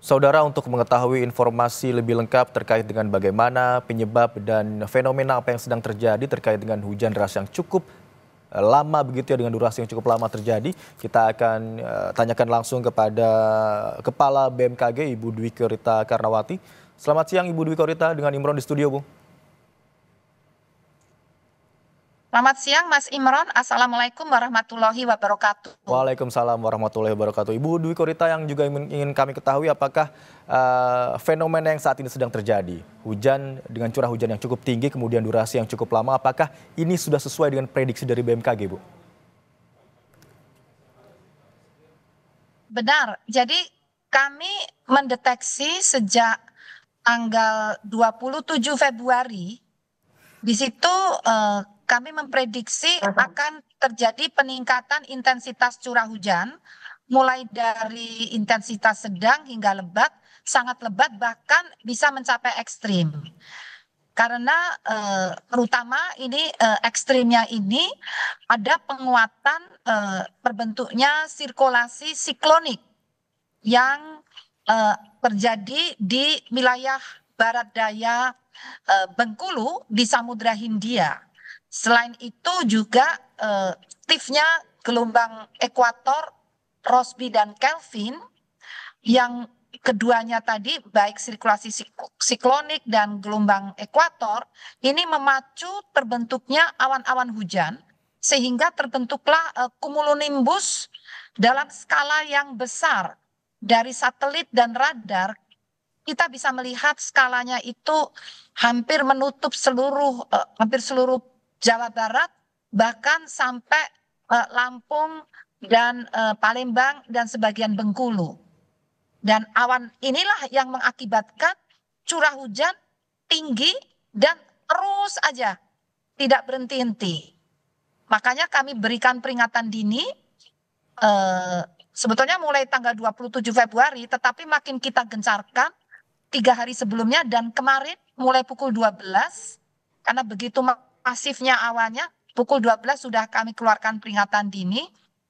Saudara, untuk mengetahui informasi lebih lengkap terkait dengan bagaimana penyebab dan fenomena apa yang sedang terjadi terkait dengan hujan deras yang cukup lama begitu ya, dengan durasi yang cukup lama terjadi, kita akan tanyakan langsung kepada Kepala BMKG Ibu Dwi Korita Karnawati. Selamat siang Ibu Dwi Korita, dengan Imron di studio, Bu. Selamat siang Mas Imron, Assalamualaikum warahmatullahi wabarakatuh. Waalaikumsalam warahmatullahi wabarakatuh. Ibu Dwi Korita, yang juga ingin kami ketahui apakah fenomena yang saat ini sedang terjadi, hujan dengan curah hujan yang cukup tinggi, kemudian durasi yang cukup lama, apakah ini sudah sesuai dengan prediksi dari BMKG, Bu? Benar, jadi kami mendeteksi sejak tanggal 27 Februari, di situ kami memprediksi akan terjadi peningkatan intensitas curah hujan, mulai dari intensitas sedang hingga lebat, sangat lebat, bahkan bisa mencapai ekstrim. Karena terutama ini ekstrimnya ini ada penguatan terbentuknya sirkulasi siklonik yang terjadi di wilayah barat daya Bengkulu di Samudra Hindia. Selain itu juga aktifnya gelombang ekuator Rossby dan Kelvin yang keduanya tadi baik sirkulasi siklonik dan gelombang ekuator ini memacu terbentuknya awan-awan hujan sehingga terbentuklah cumulonimbus dalam skala yang besar. Dari satelit dan radar kita bisa melihat skalanya itu hampir seluruh Jawa Barat, bahkan sampai Lampung dan Palembang dan sebagian Bengkulu. Dan awan inilah yang mengakibatkan curah hujan tinggi dan terus aja tidak berhenti-henti. Makanya kami berikan peringatan dini sebetulnya mulai tanggal 27 Februari, tetapi makin kita gencarkan 3 hari sebelumnya dan kemarin mulai pukul 12, karena begitu masifnya awannya, pukul 12 sudah kami keluarkan peringatan dini,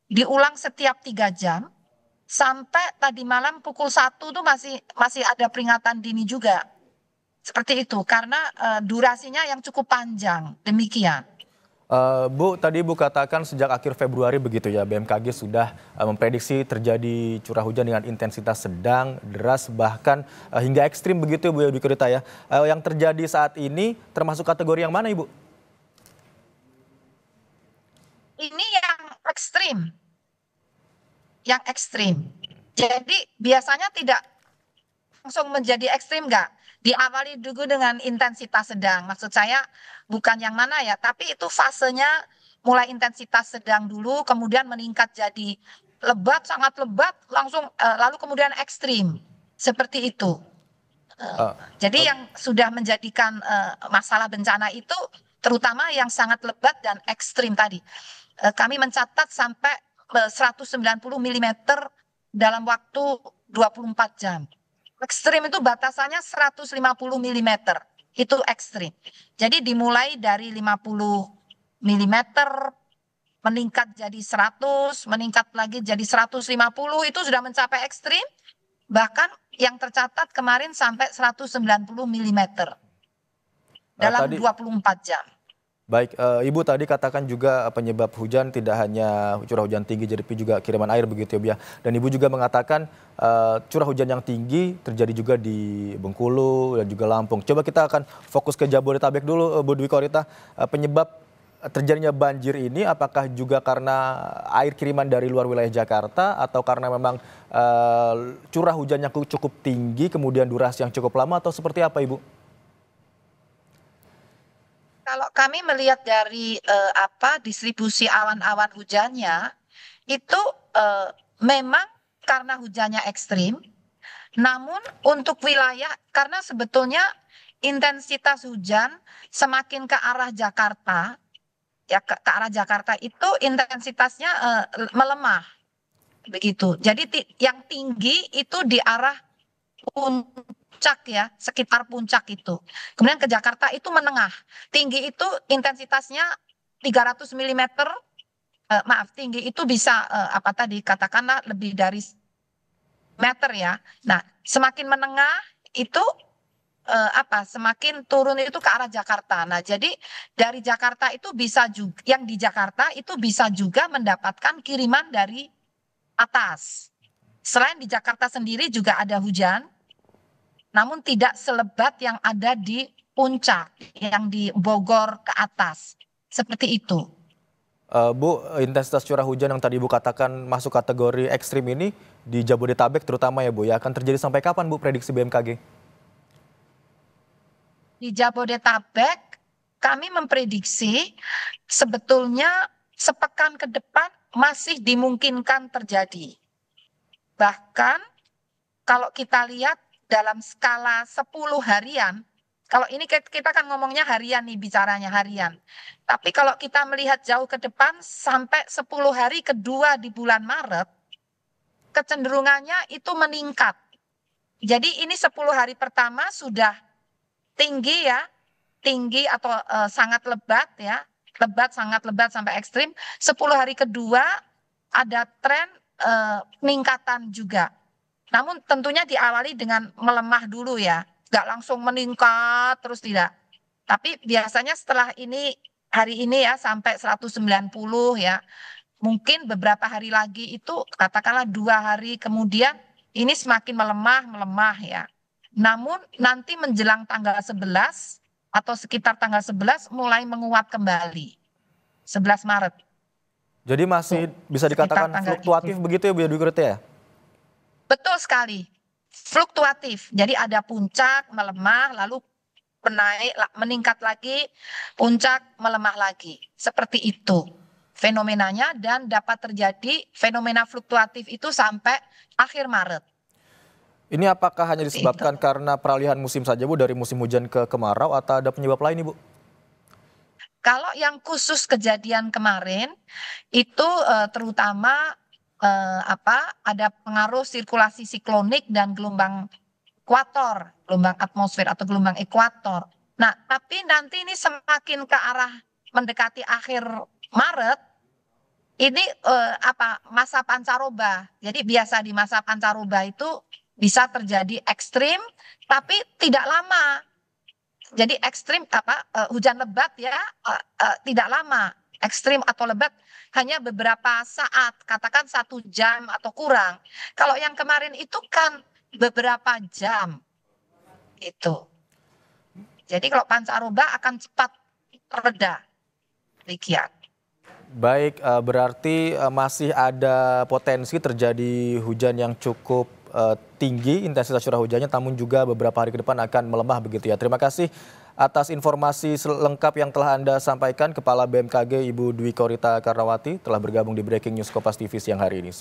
diulang setiap 3 jam, sampai tadi malam pukul 1 tuh masih ada peringatan dini juga. Seperti itu, karena durasinya yang cukup panjang, demikian. Bu, tadi Ibu katakan sejak akhir Februari begitu ya, BMKG sudah memprediksi terjadi curah hujan dengan intensitas sedang, deras, bahkan hingga ekstrim begitu ya, Bu Dwi Korita ya. Yang terjadi saat ini termasuk kategori yang mana, Ibu? Ini yang ekstrim, yang ekstrim. Jadi biasanya tidak langsung menjadi ekstrim, enggak. Diawali dulu dengan intensitas sedang. Maksud saya bukan yang mana ya, tapi itu fasenya mulai intensitas sedang dulu, kemudian meningkat jadi lebat, sangat lebat, langsung lalu kemudian ekstrim. Seperti itu. Eh, Jadi eh, yang sudah menjadikan masalah bencana itu terutama yang sangat lebat dan ekstrim tadi. Kami mencatat sampai 190 mm dalam waktu 24 jam. Ekstrim itu batasannya 150 mm. Itu ekstrim. Jadi dimulai dari 50 mm, meningkat jadi 100, meningkat lagi jadi 150, itu sudah mencapai ekstrim. Bahkan yang tercatat kemarin sampai 190 mm dalam Tadi 24 jam. baik, Ibu tadi katakan juga penyebab hujan tidak hanya curah hujan tinggi, tapi juga kiriman air begitu ya, Bu ya. Dan Ibu juga mengatakan curah hujan yang tinggi terjadi juga di Bengkulu dan juga Lampung. Coba kita akan fokus ke Jabodetabek dulu, Bu Dwi Korita. Penyebab terjadinya banjir ini apakah juga karena air kiriman dari luar wilayah Jakarta atau karena memang curah hujan yang cukup tinggi, kemudian durasi yang cukup lama, atau seperti apa, Ibu? Kalau kami melihat dari distribusi awan-awan hujannya, itu memang karena hujannya ekstrim, namun untuk wilayah, karena sebetulnya intensitas hujan semakin ke arah Jakarta, ya ke arah Jakarta itu intensitasnya melemah, begitu. Jadi yang tinggi itu di arah puncak ya, sekitar puncak itu. Kemudian ke Jakarta itu menengah. Tinggi itu intensitasnya 300 mm, maaf, tinggi itu bisa apa tadi katakanlah lebih dari meter ya. Nah, semakin menengah itu semakin turun itu ke arah Jakarta. Nah, jadi dari Jakarta itu bisa juga yang di Jakarta itu bisa juga mendapatkan kiriman dari atas. Selain di Jakarta sendiri juga ada hujan, namun tidak selebat yang ada di puncak, yang di Bogor ke atas. Seperti itu. Bu, intensitas curah hujan yang tadi Ibu katakan masuk kategori ekstrim ini di Jabodetabek terutama ya Bu ya, akan terjadi sampai kapan Bu prediksi BMKG? Di Jabodetabek kami memprediksi sebetulnya sepekan ke depan masih dimungkinkan terjadi. Bahkan kalau kita lihat dalam skala 10 harian, kalau ini kita kan ngomongnya harian nih, bicaranya harian. Tapi kalau kita melihat jauh ke depan sampai 10 hari kedua di bulan Maret, kecenderungannya itu meningkat. Jadi ini 10 hari pertama sudah tinggi ya, tinggi atau sangat lebat ya, lebat, sangat lebat sampai ekstrim. 10 hari kedua ada tren peningkatan juga. Namun tentunya diawali dengan melemah dulu ya, nggak langsung meningkat terus, tidak. Tapi biasanya setelah ini, hari ini ya sampai 190 ya, mungkin beberapa hari lagi itu katakanlah 2 hari kemudian ini semakin melemah ya. Namun nanti menjelang tanggal 11 atau sekitar tanggal 11 mulai menguat kembali. 11 Maret. Jadi masih bisa dikatakan fluktuatif begitu ya Bu Dwi Korita ya? Betul sekali. Fluktuatif. Jadi ada puncak, melemah, lalu menaik, meningkat lagi, puncak, melemah lagi. Seperti itu fenomenanya, dan dapat terjadi fenomena fluktuatif itu sampai akhir Maret. Ini apakah hanya disebabkan karena peralihan musim saja Bu, dari musim hujan ke kemarau, atau ada penyebab lain Ibu? Kalau yang khusus kejadian kemarin itu terutama ada pengaruh sirkulasi siklonik dan gelombang ekuator, gelombang atmosfer atau gelombang ekuator. Nah, tapi nanti ini semakin ke arah mendekati akhir Maret, ini masa pancaroba. Jadi biasa di masa pancaroba itu bisa terjadi ekstrim, tapi tidak lama. Jadi ekstrim hujan lebat ya, tidak lama. Ekstrim atau lebat hanya beberapa saat, katakan 1 jam atau kurang. Kalau yang kemarin itu kan beberapa jam, itu. Jadi kalau pancaroba akan cepat reda, demikian. Baik, berarti masih ada potensi terjadi hujan yang cukup tinggi intensitas curah hujannya, namun juga beberapa hari ke depan akan melemah begitu ya. Terima kasih atas informasi lengkap yang telah Anda sampaikan, Kepala BMKG Ibu Dwi Korita Karnawati telah bergabung di Breaking News Kompas TV siang hari ini.